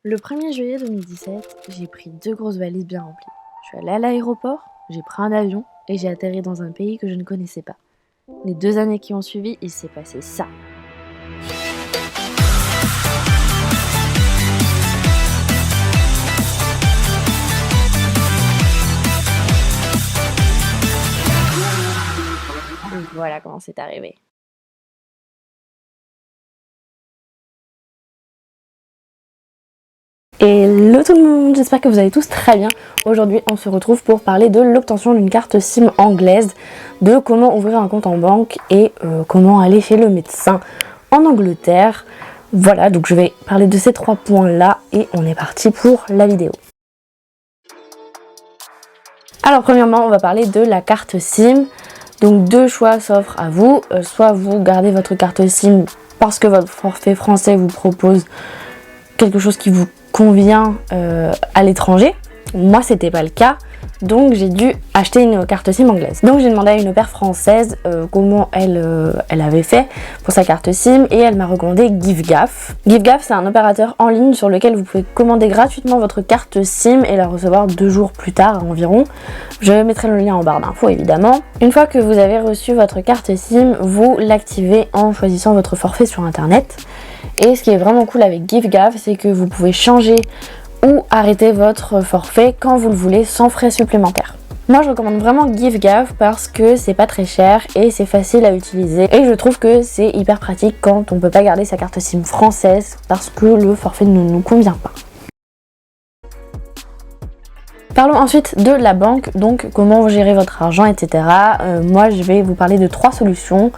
Le 1er juillet 2017, j'ai pris 2 grosses valises bien remplies. Je suis allée à l'aéroport, j'ai pris un avion et j'ai atterri dans un pays que je ne connaissais pas. Les 2 années qui ont suivi, il s'est passé ça. Et voilà comment c'est arrivé. Hello tout le monde, j'espère que vous allez tous très bien. Aujourd'hui, on se retrouve pour parler de l'obtention d'une carte SIM anglaise, de comment ouvrir un compte en banque et comment aller chez le médecin en Angleterre. Voilà, donc je vais parler de ces 3 points-là et on est parti pour la vidéo. Alors premièrement, on va parler de la carte SIM. Donc 2 choix s'offrent à vous. Soit vous gardez votre carte SIM parce que votre forfait français vous propose quelque chose qui vous convient à l'étranger. Moi c'était pas le cas, donc j'ai dû acheter une carte SIM anglaise. Donc j'ai demandé à une au pair française comment elle avait fait pour sa carte SIM et elle m'a recommandé Giffgaff. Giffgaff, c'est un opérateur en ligne sur lequel vous pouvez commander gratuitement votre carte SIM et la recevoir 2 jours plus tard environ. Je mettrai le lien en barre d'infos évidemment. Une fois que vous avez reçu votre carte SIM, vous l'activez en choisissant votre forfait sur internet. Et ce qui est vraiment cool avec Giffgaff, c'est que vous pouvez changer ou arrêter votre forfait quand vous le voulez sans frais supplémentaires. Moi je recommande vraiment Giffgaff parce que c'est pas très cher et c'est facile à utiliser et je trouve que c'est hyper pratique quand on peut pas garder sa carte SIM française parce que le forfait ne nous convient pas. Parlons ensuite de la banque, donc comment vous gérez votre argent, etc. Moi je vais vous parler de 3 solutions.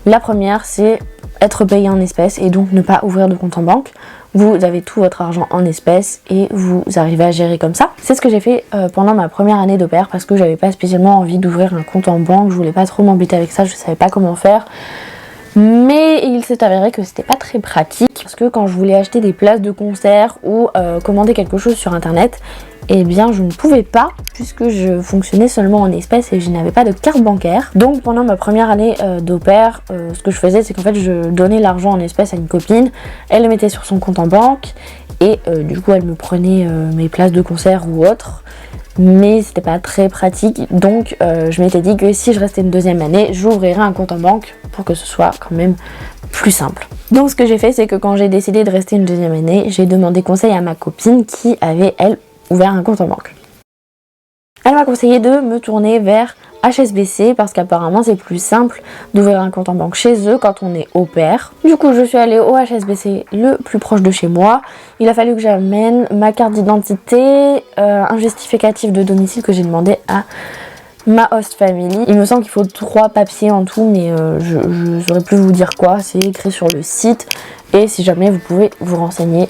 La première c'est être payé en espèces et donc ne pas ouvrir de compte en banque. Vous avez tout votre argent en espèces et vous arrivez à gérer comme ça. C'est ce que j'ai fait pendant ma première année d'au pair parce que j'avais pas spécialement envie d'ouvrir un compte en banque, je voulais pas trop m'embêter avec ça, je savais pas comment faire. Mais il s'est avéré que c'était pas très pratique parce que quand je voulais acheter des places de concert ou commander quelque chose sur internet, eh bien je ne pouvais pas puisque je fonctionnais seulement en espèces et je n'avais pas de carte bancaire. Donc pendant ma première année d'au pair, ce que je faisais c'est qu'en fait je donnais l'argent en espèces à une copine, elle le mettait sur son compte en banque et du coup elle me prenait mes places de concert ou autres. Mais c'était pas très pratique, donc je m'étais dit que si je restais une 2e année, j'ouvrirais un compte en banque pour que ce soit quand même plus simple. Donc ce que j'ai fait, c'est que quand j'ai décidé de rester une 2e année, j'ai demandé conseil à ma copine qui avait, elle, ouvert un compte en banque. Elle m'a conseillé de me tourner vers HSBC parce qu'apparemment c'est plus simple d'ouvrir un compte en banque chez eux quand on est au pair. Du coup je suis allée au HSBC le plus proche de chez moi. Il a fallu que j'amène ma carte d'identité, un justificatif de domicile que j'ai demandé à ma host family. Il me semble qu'il faut 3 papiers en tout mais je ne saurais plus vous dire quoi, c'est écrit sur le site. Et si jamais vous pouvez vous renseigner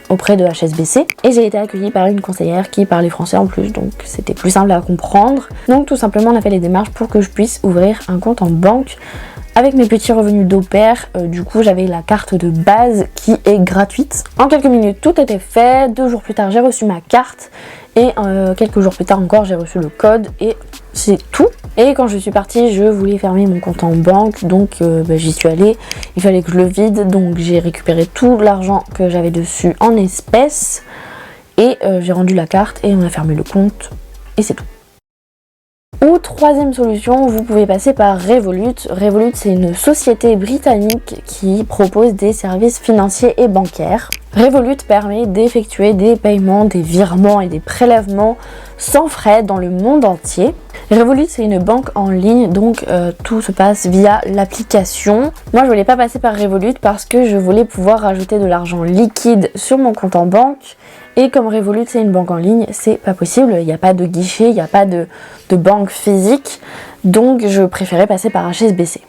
auprès de HSBC. Et j'ai été accueillie par une conseillère qui parlait français en plus, donc c'était plus simple à comprendre. Donc tout simplement on a fait les démarches pour que je puisse ouvrir un compte en banque avec mes petits revenus d'au pair. Du coup j'avais la carte de base qui est gratuite. En quelques minutes tout était fait, 2 jours plus tard j'ai reçu ma carte et quelques jours plus tard encore j'ai reçu le code et c'est tout. Et quand je suis partie, je voulais fermer mon compte en banque, donc j'y suis allée. Il fallait que je le vide, donc j'ai récupéré tout l'argent que j'avais dessus en espèces. Et j'ai rendu la carte et on a fermé le compte. Et c'est tout. Ou 3e solution, vous pouvez passer par Revolut. Revolut, c'est une société britannique qui propose des services financiers et bancaires. Revolut permet d'effectuer des paiements, des virements et des prélèvements sans frais dans le monde entier. Revolut c'est une banque en ligne, donc tout se passe via l'application. Moi je voulais pas passer par Revolut parce que je voulais pouvoir rajouter de l'argent liquide sur mon compte en banque. Et comme Revolut c'est une banque en ligne, c'est pas possible, il n'y a pas de guichet, il n'y a pas de banque physique. Donc je préférais passer par HSBC.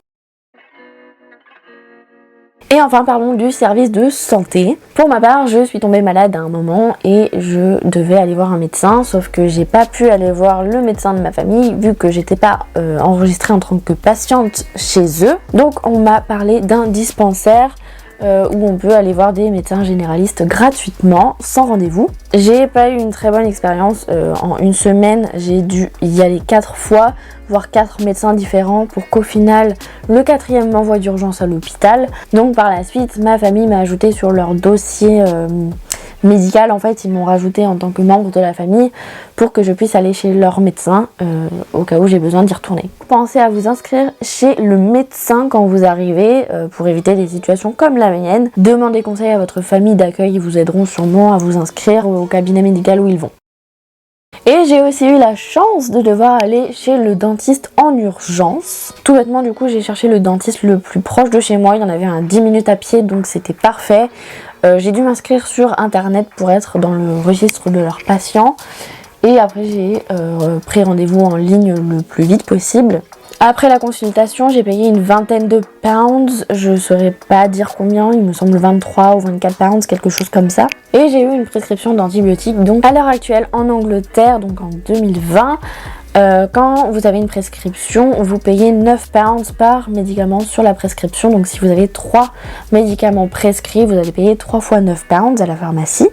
Et enfin parlons du service de santé. Pour ma part, je suis tombée malade à un moment et je devais aller voir un médecin, sauf que j'ai pas pu aller voir le médecin de ma famille vu que j'étais pas enregistrée en tant que patiente chez eux. Donc on m'a parlé d'un dispensaire où on peut aller voir des médecins généralistes gratuitement, sans rendez-vous. J'ai pas eu une très bonne expérience. En une semaine, j'ai dû y aller 4 fois, voir 4 médecins différents pour qu'au final, le 4e m'envoie d'urgence à l'hôpital. Donc par la suite, ma famille m'a ajouté sur leur dossier médicale, en fait ils m'ont rajouté en tant que membre de la famille pour que je puisse aller chez leur médecin au cas où j'ai besoin d'y retourner. Pensez à vous inscrire chez le médecin quand vous arrivez pour éviter des situations comme la mienne. Demandez conseil à votre famille d'accueil, ils vous aideront sûrement à vous inscrire au cabinet médical où ils vont. Et j'ai aussi eu la chance de devoir aller chez le dentiste en urgence. Tout bêtement, du coup, j'ai cherché le dentiste le plus proche de chez moi. Il y en avait un 10 minutes à pied, donc c'était parfait. J'ai dû m'inscrire sur internet pour être dans le registre de leurs patients. Et après, j'ai pris rendez-vous en ligne le plus vite possible. Après la consultation, j'ai payé une vingtaine de pounds, je ne saurais pas dire combien, il me semble 23 ou 24 pounds, quelque chose comme ça. Et j'ai eu une prescription d'antibiotiques. Donc à l'heure actuelle en Angleterre, donc en 2020, quand vous avez une prescription, vous payez 9 pounds par médicament sur la prescription. Donc si vous avez 3 médicaments prescrits, vous allez payer 3 fois 9 pounds à la pharmacie.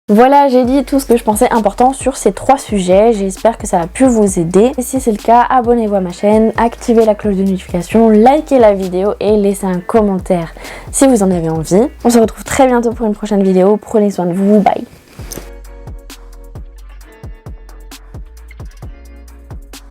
Voilà, j'ai dit tout ce que je pensais important sur ces 3 sujets, j'espère que ça a pu vous aider. Et si c'est le cas, abonnez-vous à ma chaîne, activez la cloche de notification, likez la vidéo et laissez un commentaire si vous en avez envie. On se retrouve très bientôt pour une prochaine vidéo, prenez soin de vous, bye!